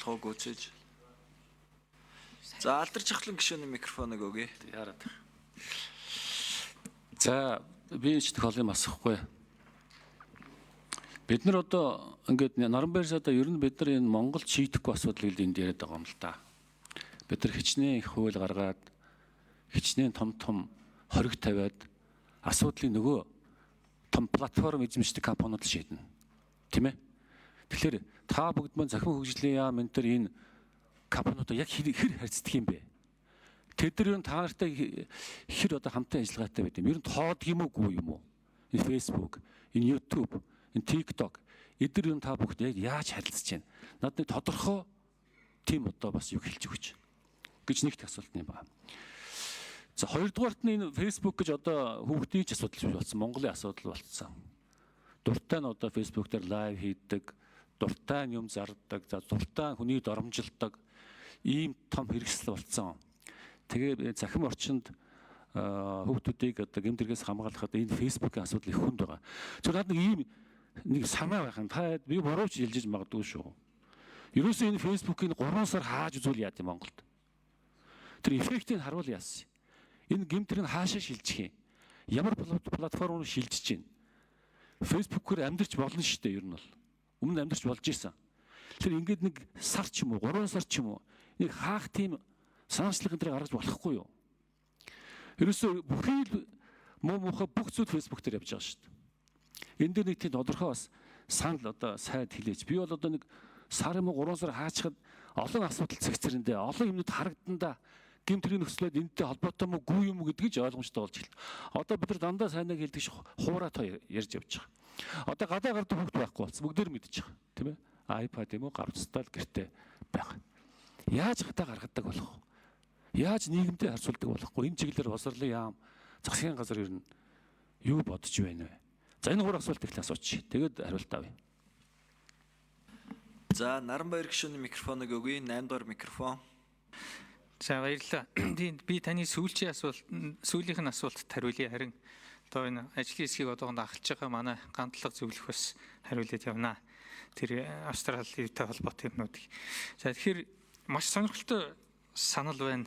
болох уу гүцээж. За алдарч ахлан гишүүний микрофоныг өгье. Яарад. За би ч тохиол юм асахгүй. Бид нар одоо ингээд Наранбайрс одоо ер нь бид нар энэ Монголд шийдэхгүй асуудлыг энд яриад байгаа юм л да. Бид нар хичнээн их хууль гаргаад хичнээн том хориг тавиад асуудлыг нөгөө том платформ эзэмшдэг компаниуд шийднэ. Тийм ээ. Тэгэхээр та бүгд маань захин хөгжлийн яам энэ төр энэ компаниудаа яг хэр харьцдаг юм бэ? Тэд нар юу та нартай хэр одоо хамтан ажиллагаатай байд юм. Ер нь тоодог юм уу гүй юм уу? Энэ Facebook, энэ YouTube, энэ TikTok эдгээр юм та бүгд яг яаж харилцаж байна? Надад тодорхой тийм одоо бас юу хэлж өгч гэж нэгт асуулт юм байна. За хоёрдугаарт нь энэ Facebook гэж одоо хүүхдийн ч асуудал болсон, Монголын асуудал болсон. Дуртай нь одоо Facebook дээр лайв хийдэг, дуртай нь юм зардаг, за дуртай хүний доромжилдог ийм том хэрэгсэл болсон. Тэгээ захим орчинд хүүхдүүдийг одоо гэмтэргээс хамгаалахад энэ Facebook-ийн асуудал их хүнд байгаа. Зөвхөн надад ийм нэг санаа байх юм. Та би бурууч хэлж магадгүй шүү. Ерөөсөө энэ Facebook-ийн 3 сар хааж үзүүл яад юм Монголд. Тэр эффектийг харуул яасан. Энэ гэмтэр нь хаашаа шилжих юм? Ямар платформ руу шилжиж байна? Facebook-оор амьдарч болно шүү дээ ер нь бол. Өмнө амьдарч болж исэн. Тэр ингээд нэг сар ч юм уу, 3 сар ч юм уу нэг хаах тийм санаачлалын дээр гаргаж болохгүй юу? Ерөөсөө бүхий л муухай бүх зүйл Facebook дээр явж байгаа шүү дээ. Энд дээр нэг тийм тодорхой бас санал одоо сайд хэлээч. Би бол одоо нэг сар юм уу 3 сар хаачхад олон асуудал цэгцэрэндээ олон юмнууд харагдана. Гэмтрийн нөхцөлөд энэтэй холбоотой мó гүй юм уу гэдгийг ч ойлгомжтой болж эхэлв. Одоо бид нар дандаа сайнаа хэлдэг хуураатай ярьж явж байгаа. Одоо гадаа гардаг хүүхд байхгүй болсон. Бүгдээр мэдчихэж байгаа. Тийм ээ? iPad юм уу гарцтай л гэртээ байгаа. Яаж гадаа гаргадаг болох вэ? Яаж нийгэмдээ харьцуулдаг болох вэ? Энэ чиглэлээр босрлын яам засгийн газар ер нь юу бодож байна вэ? За энэ 3 асуулт их асууч. Тэгээд хариулт авъя. За Наранбаяр гишүүний микрофоныг өгье. 8 дугаар микрофон. За баярлалаа. Би таны сүүлчийн сүүлийнх нь асуултад хариулъя. Харин одоо энэ ажлын хэсгийг одоогонд ахалж байгаа манай гандлага зөвлөх бас хариулъяд явнаа. Тэр Австралийн холбоотой юмнуудыг. За тэгэхээр маш сонирхолтой санал байна.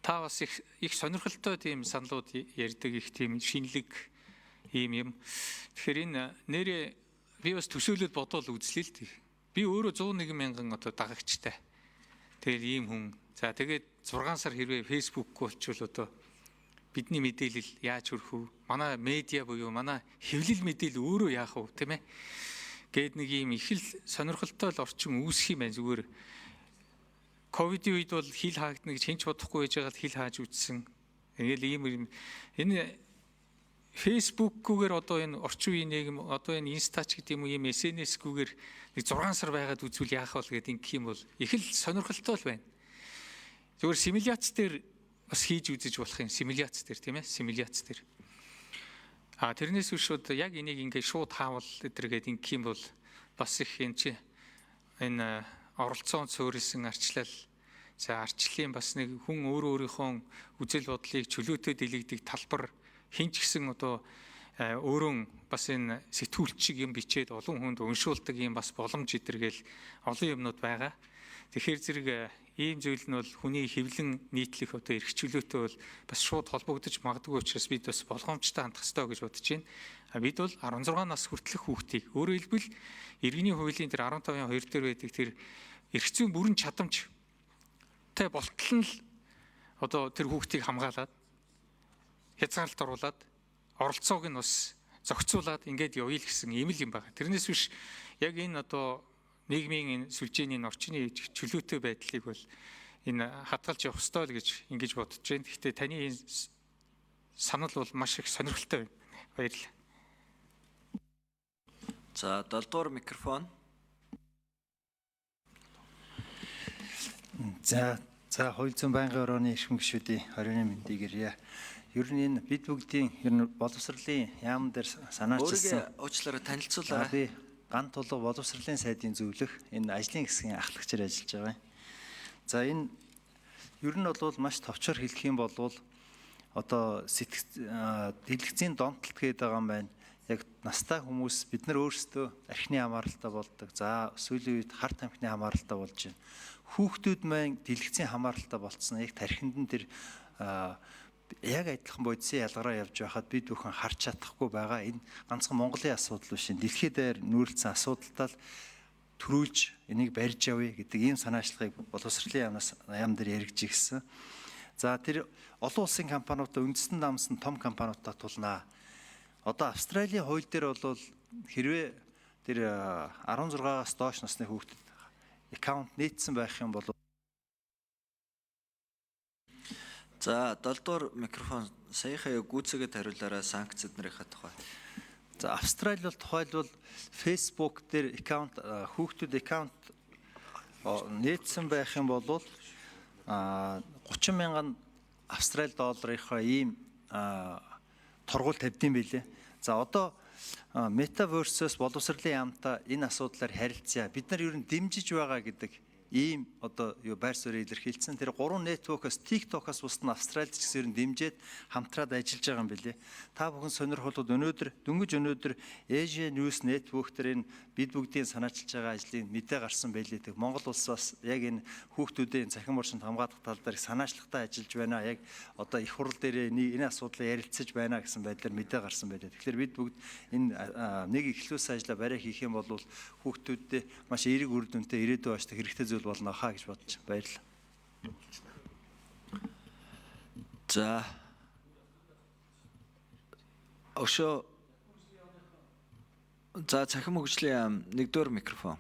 Та бас их сонирхолтой тийм саналууд ярьдаг, их тийм шинэлэг ийм юм. Тэгэхээр энэ нэрээ би бас төсөөлөд бодвол үзлээ л дээ. Би өөрөө 101 мянган одоо дагагчтай. Тэгээд ийм хүн. За тэгээд 6 сар хэрвээ Facebook болчихвол одоо бидний мэдээлэл яаж хүрэх вэ? Манай медиа буюу манай хэвлэл мэдээлэл өөрөө яах вэ, тийм ээ? Гээд нэг ийм их л сонирхолтой л орчин үүсэх юм байна зүгээр. Ковидын үед бол хил хаагдана гэж хинч бодохгүй байж байгаа хил хааж үтсэн. Ингээл ийм энэ Facebook-гүйгээр одоо энэ орчин үеийн нийгэм одоо энэ Instaч гэдэг юм уу ийм SNS-гүйгээр нэг 6 сар байгаад үзвэл яах вэ гэдэг ингэх юм бол их л сонирхолтой л байна. Зүгээр симуляц дээр бас хийж үзэж болох юм симуляц дээр тийм ээ симуляц дээр. Тэрнээс биш шууд яг энийг ингээ шууд хаавал эдэргээд ингэх юм бол бас их энэ чи энэ оролцоон цөөрсөн арчлал за арчлалын бас нэг хүн өөрийнхөө үзэл бодлыг чөлөөтэй дэлгэдэг талбар хинч гисэн одоо өөрөө бас энэ сэтгүүлчиг юм бичээд олон хүнд уншуулдаг юм бас боломж идэргээл олон юмнууд байгаа. Тэгэхээр зэрэг ийм зүйл нь бол хүний хэвлэн нийтлэх одоо эрх чөлөөтэй бол бас шууд холбогдож магадгүй учраас бид бас болгоомжтой хандах ёстой гэж бодож байна. Бид бол 16 нас хүртэлх хүүхдийг өөрөөр хэлбэл иргэний хуулийн тэр 15.2 дээр байдаг тэр эрх зүйн бүрэн чадамж тэ болтол нь л одоо тэр хүүхдийг хамгаалаад хязгаарлалт оруулаад оролцоог нь бас зохицуулаад ингээд явъя л гэсэн ийм л юм байна. Тэрнээс биш яг энэ одоо нийгмийн энэ сүлжээний орчны чөлөөтэй байдлыг бол энэ хадгалж явах ёстой л гэж ингэж бодож байна. Гэхдээ таны энэ санал бол маш их сонирхолтой байна. Баярлалаа. За 7 дугаар микрофон. За хууль зүйн байнгын орооны эрхэм гишүүдийн 20-ны мэндийг ирье. Ер нь энэ бид бүгдийн ер нь боловсролын яам дээр санаачилсан. Өөрийгөө уучлаарай танилцуулаарай. Би Гант тулга боловсролын сайдын зөвлөх энэ ажлын хэсгийн ахлагчаар ажиллаж байгаа. За энэ ер нь бол маш товчоор хэлэх юм бол одоо дэлгэцийн донтолт гээд байгаа юм байна. яг настай хүмүүс бид нар өөрсдөө архины хамааралтай болдог. За сүүлийн үед харт амхны хамааралтай болж байна. Хүүхдүүд маань дэлгэцийн хамааралтай болцсон. Яг тархинд нь тэр яг адилхан бодисын ялгараа явж байхад бид бүхэн харж чадахгүй байгаа. Энэ ганцхан Монголын асуудал биш. Дэлхийд даяар нүүрлсэн асуудалтай төрүүлж энийг барьж явъя гэдэг ийм санаачлагыг боловсролын яам дээр яригдж ирсэн. За тэр олон улсын компаниудаа үндэстэн намсан том компаниудаа тулнаа. Одоо Австралийн хууль дээр бол хэрвээ тэр 16-аас доош насны хүүхдэд аккаунт нээсэн байх юм бол За 7 дугаар микрофон саяхан яг гүйцэтгэд хариулаарай санкцид нарынхаа тухай. за Австрали бол тухайлбал Facebook дээр аккаунт хүүхдүүд аккаунт нээсэн байх юм бол 30 мянган Австрали долларынхаа ийм торгуул тавьдсан байлээ. За одоо Metaverse-с боловсролын яамтай энэ асуудлаар харилцаа бид нар ер нь дэмжиж байгаа гэдэг ийм одоо юу байр суурийг илэрхийлсэн. Тэр 3 network-оос TikTok-оос бусд нь Австралид ч гэсэн дэмжиж хамтраад ажиллаж байгаа юм билээ. Та бүхэн сонирхолтой дөнгөж өнөөдөр Asia News Network дээр энэ бид бүгдийн санаачилж байгаа ажлын мэдээ гарсан байлээ. Тэг Монгол улс бас яг энэ хүүхдүүдийн цахим орчинд хамгаалах тал дээр санаачлагтай ажиллаж байна. Яг одоо их хурл дээр энэ асуудлыг ярилцаж байна гэсэн байдлаар мэдээ гарсан байлээ. Тэгэхээр бид бүгд энэ нэг эхлүүлсэн ажлаа барай хийх юм бол хүүхдүүдэд маш эерэг үр дүнтэй ирээдүйн очдог хэрэгтэй зүйл болно хаа гэж бодож баярлалаа. За Өшөө за цахим хөгжлийн яам 1-р микрофон.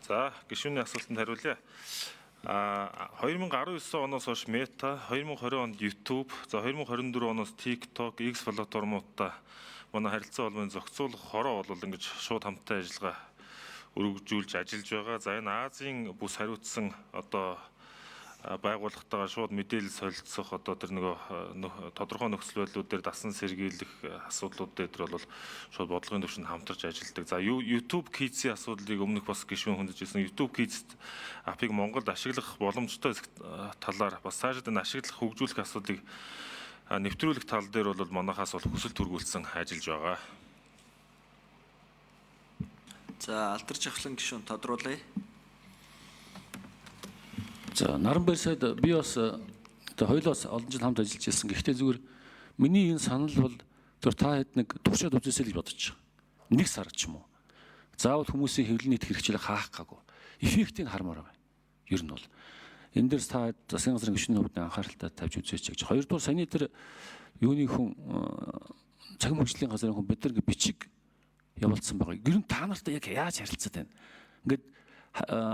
За гишүүний асуултанд хариулъя. 2019 оноос хойш Meta, 2020 онд YouTube, за 2024 оноос TikTok, X платформудаа манай харилцаа холбооны зохицуулах хороо бол ингэж шууд хамттай ажиллагаа өргөжүүлж ажиллаж байгаа. За энэ Азийн бүс хариуцсан одоо байгууллагатайгаа шууд мэдээлэл солилцох одоо тэр нөгөө тодорхой нөхцөл байдлууд дээр дасан сэргийлэх асуудлууд дээр бол шууд бодлогын түвшинд хамтарч ажилладаг. За YouTube Kids-ийн асуудлыг өмнөх бас гишүүн хөндөж ирсэн. YouTube Kids апыг Монголд ашиглах боломжтой талаар бас цаашид энэ ашиглах хөгжүүлэх асуудлыг нэвтрүүлэх тал дээр бол манайхаас бол хүсэл төрүүлсэн ажиллаж байгаа. За алдарч ахлан гишүүн тодруулъя. За Наранбаяр сайд би бас хоёулаас олон жил хамт ажиллаж ирсэн. Гэхдээ зүгээр миний энэ санал бол зөв та хэд нэг туршаад үзээсэй л гэж бодож байгаа. Нэг сар ч юм уу. Заавал хүмүүсийн хэвлэл нийт хэрэгчлээ хаах гаагүй. Эффектийг хармаар байна. Ер нь бол энэ дээр та засгийн газрын гишүүний хувьд анхааралтай тавьж үзээч гэж. Хоёрдугаар саяны тэр юуны хүн цахим хөгжлийн газрын хүн бид нар бичиг явуулсан байгаа. Ер нь та нартай яг яаж харилцаад байна? Ингээд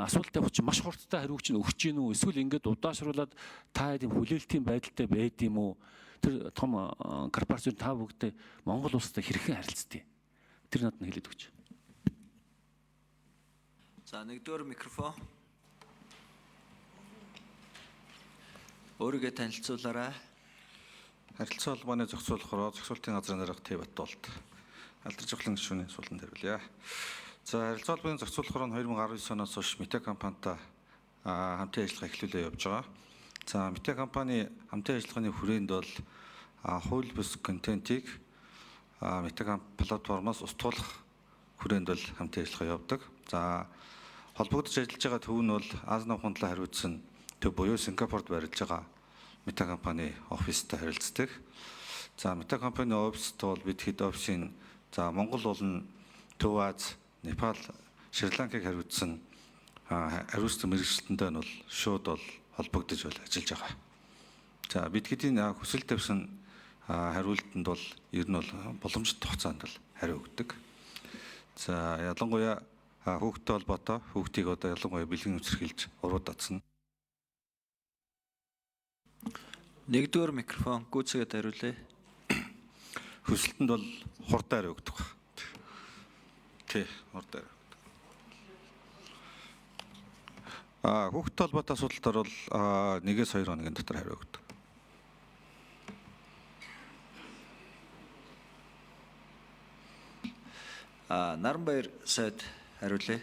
асуулттай хүч маш хурдтай хариуг чинь өгч гин үү? Эсвэл ингээд удаашруулад та хэдийн хүлээлтийн байдалтай байд юм уу? Тэр том корпорац та бүгдээ Монгол улстай хэрхэн харилцдаг? Тэр надад нь хэлээд өгч. За 1-р микрофон. Өөрийгөө танилцуулаарай. Харилцаа холбооны зохицуулах хороо зохицуултын газрын дарга Т Батболд алдарч ахлан гишүүний асуултанд хариулъя. За харилцаа холбооны зохицуулах хороо нь 2019 оноос хойш Meta компанитай хамтын ажиллагаа эхлүүлээ явж байгаа. За Meta компани хамтын ажиллагааны хүрээнд бол хууль бус контентийг Meta платформоос устгуулах хүрээнд бол хамтын ажиллагаа явдаг. За холбогдож ажиллаж байгаа төв нь бол Азийн хундлаа хариуцсан төв буюу Сингапурт барилж байгаа Meta компани офистай харилцдаг. За Meta компани офист бол бид хэд офисын за Монгол болон Төв Аз, Непал, Шри-Ланкыг хариуцсан хариуцсан мэргэжилтэнтэй нь бол шууд бол холбогдож бол ажиллаж байгаа. За бид хэдийн хүсэл тавьсан хариултанд бол ер нь бол боломжтой хугацаанд бол хариу өгдөг. За ялангуяа хүүхдтэй холбоотой хүүхдийг одоо ялангуяа бэлгэн үсэрхийлж уруу татсан. 1-р микрофон гүйцэтгэд хариулъя. Хүсэлтэнд бол хурдан хариу өгдөг. Тий, хурдан хариу өгдөг. Хүүхдтэй холбоотой асуудалтаар бол 1-2 хоногийн дотор хариу өгдөг. Наранбаяр сайд хариулъя.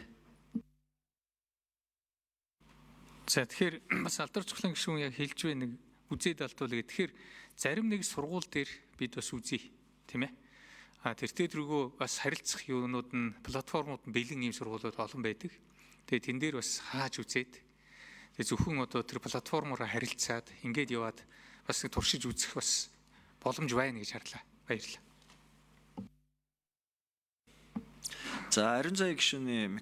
За тэгэхээр бас алдарч ахлан гишүүн яг хэлж байна нэг үзээд алдуулъя. Тэгэхээр зарим нэг сургууль дээр бид бас үзье, тийм ээ. тэртээ дэргөө бас харилцах юунууд нь платформуд нь бэлэн ийм сургуулиуд олон байдаг. Тэгээ тэн дээр бас хааж үзээд тэгээ зөвхөн одоо тэр платформороо харилцаад ингээд яваад бас туршиж үзэх бас боломж байна гэж харлаа. Баярлалаа. За, Ариун заяа гишүүний